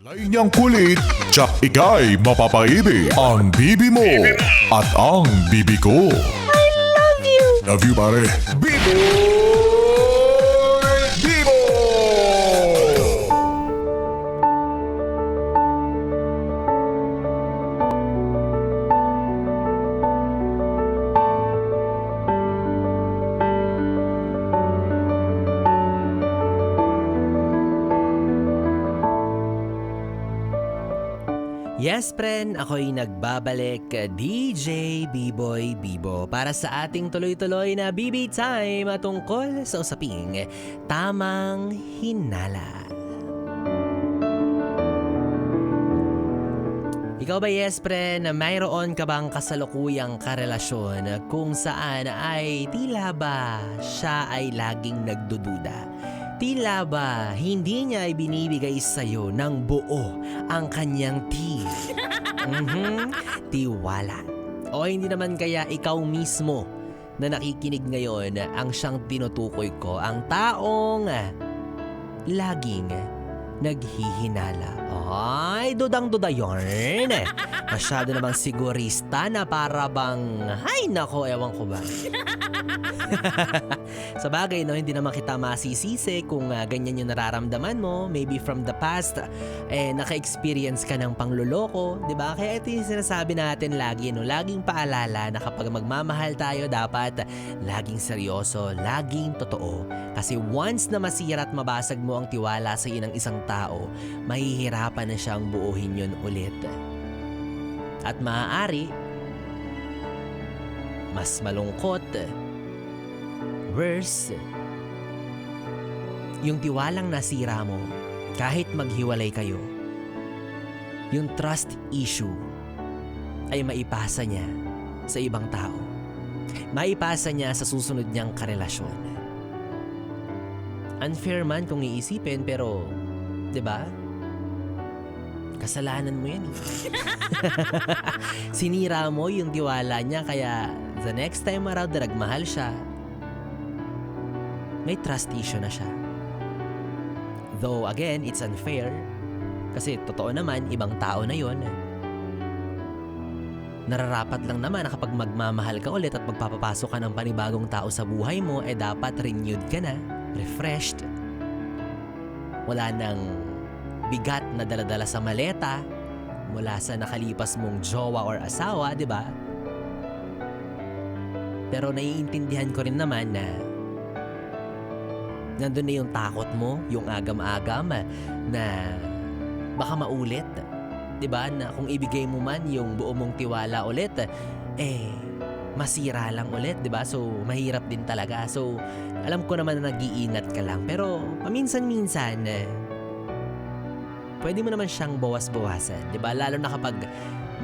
Lain niyang kulit, tsak ika'y mapapaibig. Ang bibi mo at ang bibi ko. I love you! Love you, pare. Bibo! Bibo! Yes, friend, ako'y nagbabalik, DJ B-Boy Bibo, para sa ating tuloy-tuloy na BB Time tungkol sa usaping tamang hinala. Ikaw ba, yes, friend, mayroon ka bang kasalukuyang karelasyon kung saan ay tila ba siya ay laging nagdududa? Tila ba hindi niya ibinibigay sa'yo ng buo ang kanyang tiwala? O hindi naman kaya ikaw mismo na nakikinig ngayon ang siyang tinutukoy ko, ang taong laging naghihinala? Ay, dudang-duda yarn. Masyado namang sigurista na para bang, ay nako, ewan ko ba. Sa bagay, no, hindi naman kita masisisi kung ganyan yung nararamdaman mo. Maybe from the past, naka-experience ka ng pangluloko, di ba? Kaya ito yung sinasabi natin lagi, no? Laging paalala na kapag magmamahal tayo, dapat laging seryoso, laging totoo. Kasi once na masira at mabasag mo ang tiwala sa iyo ng isang tao, mahihirapan na siyang buuhin yun ulit. At maaari, mas malungkot, worse, yung tiwalang nasira mo kahit maghiwalay kayo, yung trust issue ay maipasa niya sa ibang tao. Maipasa niya sa susunod niyang karelasyon. Unfair man kung iisipin, pero 'di ba? Kasalanan mo 'yan. Sinira mo yung tiwala niya, kaya the next time around na nagmahal siya, may trust issue na siya. Though again, it's unfair. Kasi totoo naman, ibang tao na yon. Nararapat lang naman na kapag magmamahal ka ulit at magpapapasok ka ng panibagong tao sa buhay mo, dapat renewed ka na, refreshed. Wala nang bigat na daladala sa maleta mula sa nakalipas mong jowa or asawa, di ba? Pero naiintindihan ko rin naman na nandun na yung takot mo, yung agam-agam na baka maulit. Diba? Na kung ibigay mo man yung buo mong tiwala ulit, masira lang ulit, diba? So, mahirap din talaga. So, alam ko naman na nag-iingat ka lang. Pero, paminsan-minsan, pwede mo naman siyang bawas-bawasan, diba? Lalo na kapag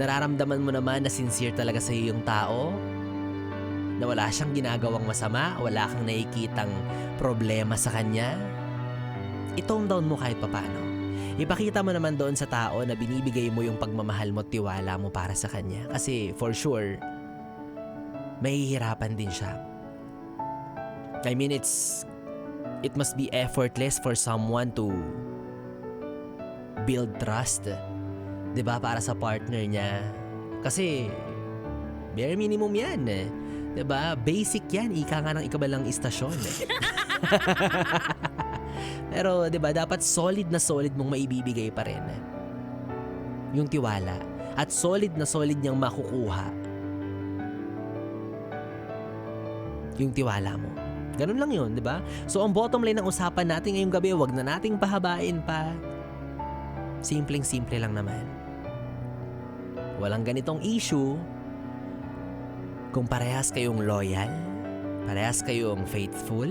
nararamdaman mo naman na sincere talaga sa iyo yung tao, na wala siyang ginagawang masama, wala kang nakikitang problema sa kanya, i-tone down mo kahit papano. Ipakita mo naman doon sa tao na binibigay mo yung pagmamahal mo at tiwala mo para sa kanya. Kasi for sure, mahihirapan din siya. I mean, it must be effortless for someone to build trust, 'di ba, para sa partner niya. Kasi bare minimum 'yan, 'di ba? Basic 'yan, ika nga ng ikabalang istasyon. Pero 'di ba, dapat solid na solid mong maibibigay pa rin yung tiwala, at solid na solid niyang makukuha yung tiwala mo. Ganun lang 'yun, 'di ba? So ang bottom line ng usapan natin ngayong gabi, wag na nating pahabain pa. Simpleng-simple lang naman. Walang ganitong issue kung parehas kayong loyal, parehas kayong faithful,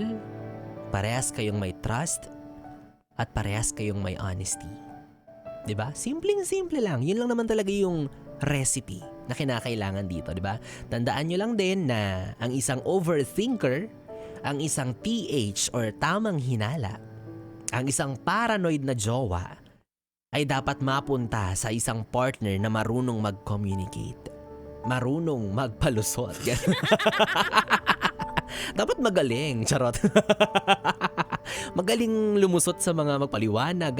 parehas kayong may trust, at parehas kayong may honesty. 'Di ba? Simpleng-simple lang. Yun lang naman talaga yung recipe na kinakailangan dito, 'di ba? Tandaan nyo lang din na ang isang overthinker, ang isang TH or tamang hinala, ang isang paranoid na jowa ay dapat mapunta sa isang partner na marunong mag-communicate, marunong magpalusot. Dapat magaling, charot. Magaling lumusot sa mga magpaliwanag.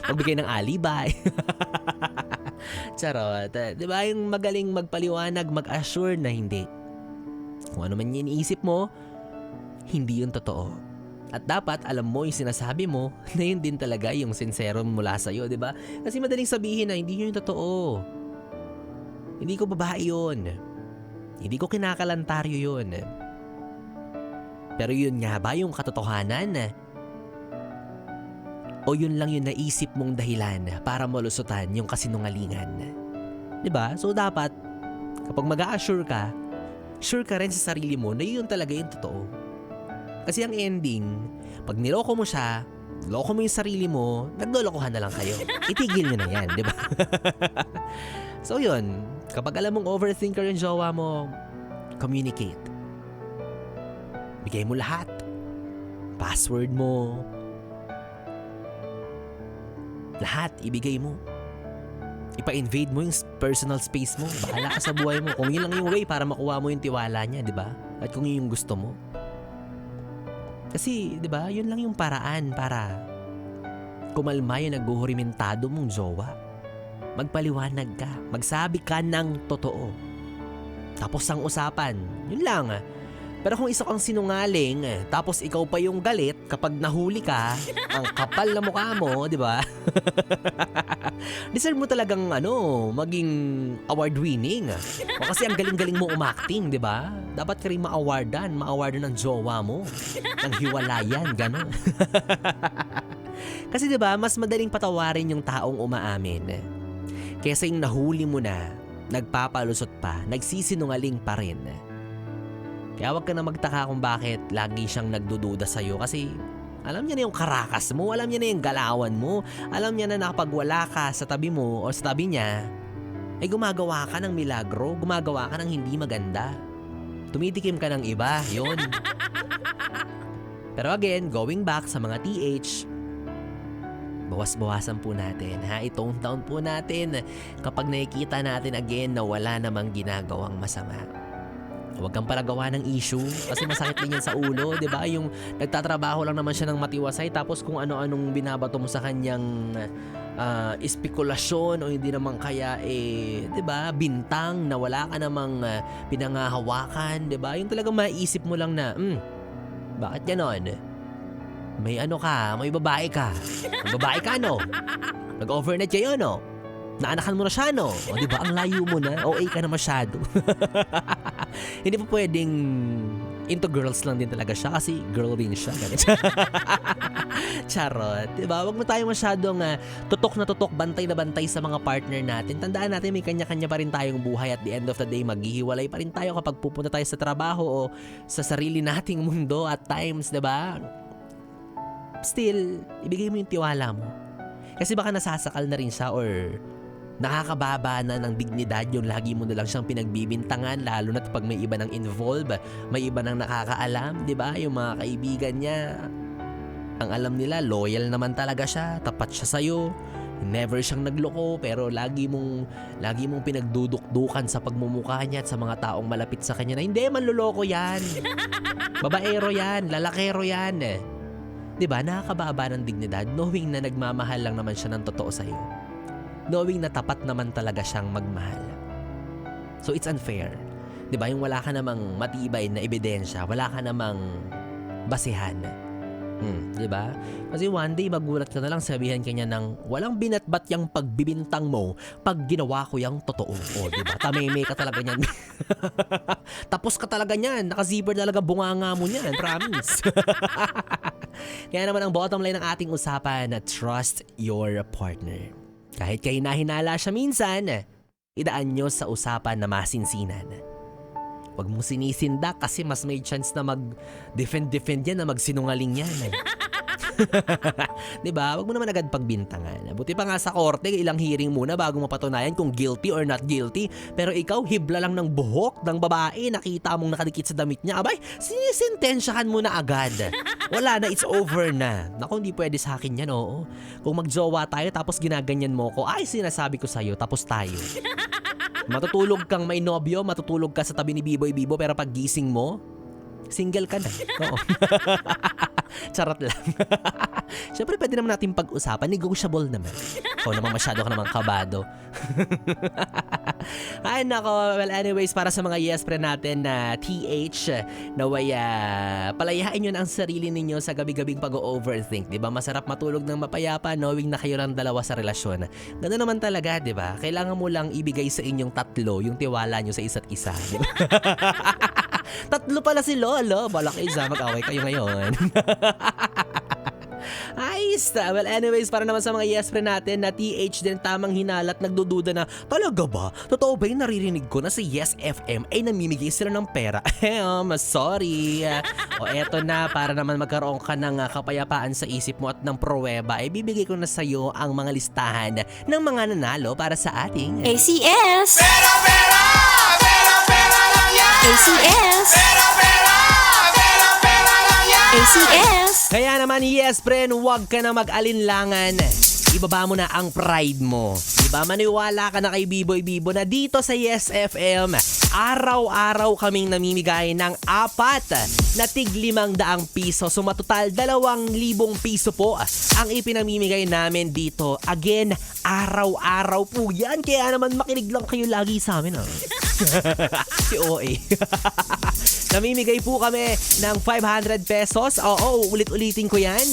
Magbigay ng alibay. Charot. Di ba yung magaling magpaliwanag, mag-assure na hindi. Kung ano man yung iniisip mo, hindi yun totoo. At dapat alam mo yung sinasabi mo na yun din talaga yung sincero mula sa'yo, di ba? Kasi madaling sabihin na hindi yun yung totoo. Hindi ko babae yun. Hindi ko kinakalantaryo yun. Pero yun nga ba yung katotohanan? O yun lang yung naisip mong dahilan para malusutan yung kasinungalingan? Diba? So dapat, kapag mag-a-assure ka, sure ka rin sa sarili mo na yun talaga yung totoo. Kasi ang ending, pag niloko mo siya, loko mo yung sarili mo, naglolokohan na lang kayo. Itigil nyo na yan, diba? So yun, kapag alam mong overthinker yung jowa mo, communicate. Bigay mo lahat. Password mo. Lahat, ibigay mo. Ipa-invade mo yung personal space mo. Bahala ka sa buhay mo. Kung yun lang yung way para makuha mo yung tiwala niya, di ba? At kung yun yung gusto mo. Kasi, di ba, yun lang yung paraan para kumalma yung naghuhurimentado mong jowa. Magpaliwanag ka. Magsabi ka ng totoo. Tapos ang usapan, yun lang. Pero kung isa kang sinungaling, tapos ikaw pa yung galit kapag nahuli ka, ang kapal na mukha mo, di ba? Deserve mo talagang maging award-winning. O kasi ang galing-galing mo umacting, di ba? Dapat ka rin ma-awardan ng jowa mo. Ng hiwalayan, gano'n. Kasi di ba, mas madaling patawarin yung taong umaamin. Kesa yung nahuli mo na, nagpapalusot pa, nagsisinungaling pa rin. Kaya wag ka na magtaka kung bakit lagi siyang nagdududa sa'yo kasi alam niya na yung karakas mo, alam niya na yung galawan mo, alam niya na kapag wala ka sa tabi mo o sa tabi niya, ay gumagawa ka ng milagro, gumagawa ka ng hindi maganda. Tumitikim ka ng iba, yun. Pero again, going back sa mga TH, bawas-bawasan po natin, ha? I-tone down po natin kapag nakikita natin again na wala namang ginagawang masama. Huwag kang palagawa ng issue kasi masakit din yan sa ulo, di ba? Yung nagtatrabaho lang naman siya ng matiwasay tapos kung ano-anong binabato mo sa kanyang espekulasyon o hindi naman kaya di ba, bintang na wala ka namang pinangahawakan, di ba? Yung talagang maiisip mo lang na, bakit ganon? May may babae ka. May babae ka, Nag-overnight kayo, Naanakan mo na siya, O, di ba? Ang layo mo na. OA ka na masyado. Hindi pa pwedeng into girls lang din talaga siya kasi girl din siya. Charot. Di ba? Huwag mo tayo masyadong tutok na tutok, bantay na bantay sa mga partner natin. Tandaan natin may kanya-kanya pa rin tayong buhay at the end of the day, maghihiwalay pa rin tayo kapag pupunta tayo sa trabaho o sa sarili nating mundo at times, di ba? Still, ibigay mo yung tiwala mo. Kasi baka nasasakal na rin siya or nakakababa na ng dignidad yung lagi mo na lang siyang pinagbibintangan lalo na pag may iba nang involve, may iba nang nakakaalam, di ba? Yung mga kaibigan niya, ang alam nila, loyal naman talaga siya, tapat siya sa'yo, never siyang nagloko pero lagi mong pinagdudukdukan sa pagmumukha niya at sa mga taong malapit sa kanya na hindi, manloloko yan. Babaero yan, lalakero yan. Di ba? Nakakababa ng dignidad knowing na nagmamahal lang naman siya ng totoo sa'yo. Knowing na tapat naman talaga siyang magmahal. So it's unfair. 'Di ba? Yung wala ka namang matibay na ebidensya, wala ka namang basihan. 'Di ba? Kasi one day magulat ka na lang sabihan kanya ng walang binatbat yang pagbibintang mo pag ginawa ko yang totoo. O 'di ba? Tameme ka talaga niyan. Tapos ka talaga niyan. Naka-zipper talaga bunganga mo niyan, promise. Kaya naman ang bottom line ng ating usapan na trust your partner. Kahit kayo nahinala siya minsan, idaan nyo sa usapan na masinsinan. Huwag mong sinisindak kasi mas may chance na mag-defend yan na magsinungaling yan. Diba? Huwag mo naman agad pagbintangan. Buti pa nga sa korte, ilang hearing muna bago mapatunayan kung guilty or not guilty. Pero ikaw, hibla lang ng buhok ng babae, nakita mong nakadikit sa damit niya. Abay, sinisentensyahan mo na agad. Wala na, it's over na. Naku, hindi pwede sa akin yan, oo. Kung magjowa tayo tapos ginaganyan mo ko, ay sinasabi ko sa'yo, tapos tayo. Matutulog kang may nobyo, matutulog ka sa tabi ni Biboy Bibo, pero pag gising mo, single ka na. Oo. Charot lang. Siyempre, pwede naman natin pag-usapan. Negotiable naman. Ikaw naman masyado ka namang kabado. Ay, nako. Well, anyways, para sa mga yes pre natin na TH, naway palayain nyo na ang sarili ninyo sa gabi-gabing pag-overthink. Diba? Masarap matulog ng mapayapa knowing na kayo lang dalawa sa relasyon. Ganun naman talaga, diba? Kailangan mo lang ibigay sa inyong tatlo yung tiwala nyo sa isa't isa. Diba? Tatlo pala si Lolo. Balak isa, mag-away kayo ngayon. Ayos na. Well, anyways, para naman sa mga yes friend natin na TH din tamang hinalat, nagdududa na, talaga ba? Totoo ba yung naririnig ko na si Yes FM ay namimigay sila ng pera? Sorry. O eto na, para naman magkaroon ka ng kapayapaan sa isip mo at ng pruweba, ay bibigay ko na sa'yo ang mga listahan ng mga nanalo para sa ating ACS! ACS! ACS! Kaya naman, yes, friend, huwag ka na mag-alinlangan. Ibaba mo na ang pride mo. Diba, maniwala ka na kay Biboy Bibo na dito sa Yes FM, araw-araw kaming namimigay ng 4 na tig 500 piso. So matotal 2,000 piso po ang ipinamimigay namin dito. Again, araw-araw po yan. Kaya naman makinig lang kayo lagi sa amin. Si OA. Namimigay po kami ng 500 pesos. Oo, ulit-ulitin ko yan.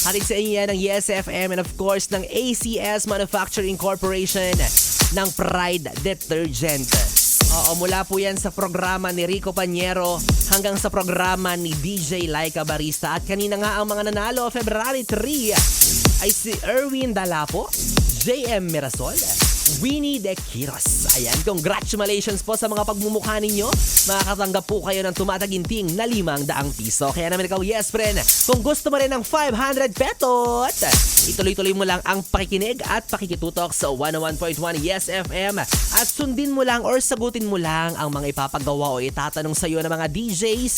Hatid sa inyo yan ng Yes FM and of course ng ACS Manufacturing Corporation ng Pride Detergent. Oo, mula po yan sa programa ni Rico Panyero hanggang sa programa ni DJ Laika Barista. At kanina nga ang mga nanalo February 3 ay si Erwin Dalapo, JM Mirasol, Winnie De Quiros. Ayan, congratulations po sa mga pagmumukha ninyo. Makakatanggap po kayo ng tumataginting na 500 piso. Kaya naman ikaw, yes friend, kung gusto mo rin ng 500 petot, ituloy-tuloy mo lang ang pakikinig at pakikitutok sa 101.1 Yes FM at sundin mo lang or sagutin mo lang ang mga ipapagawa o itatanong sa iyo ng mga DJs.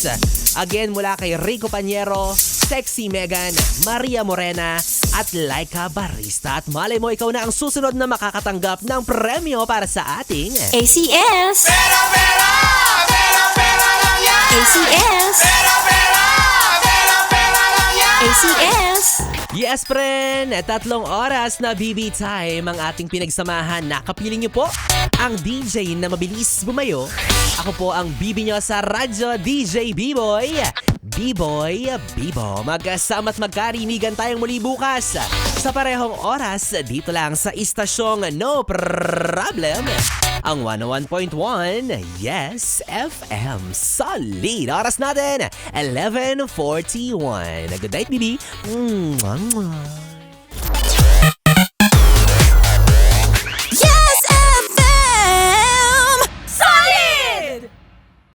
Again, mula kay Rico Panyero, Sexy Megan, Maria Morena at Laika Barista. At malay mo, ikaw na ang susunod na makakatanggap ng premyo para sa ating ACS! ACS! ACS! Yes, friend! 3 oras na BB time ang ating pinagsamahan. Nakapiling niyo po ang DJ na mabilis bumayo. Ako po ang BB nyo sa radyo, DJ B-Boy. B-Boy Bibo. Magkasama at magkarinigan tayong muli bukas sa parehong oras dito lang sa istasyong No Problem. Ang 101.1 Yes FM. Solid! Oras natin, 11:41. Good night, BB. Mwah, mwah.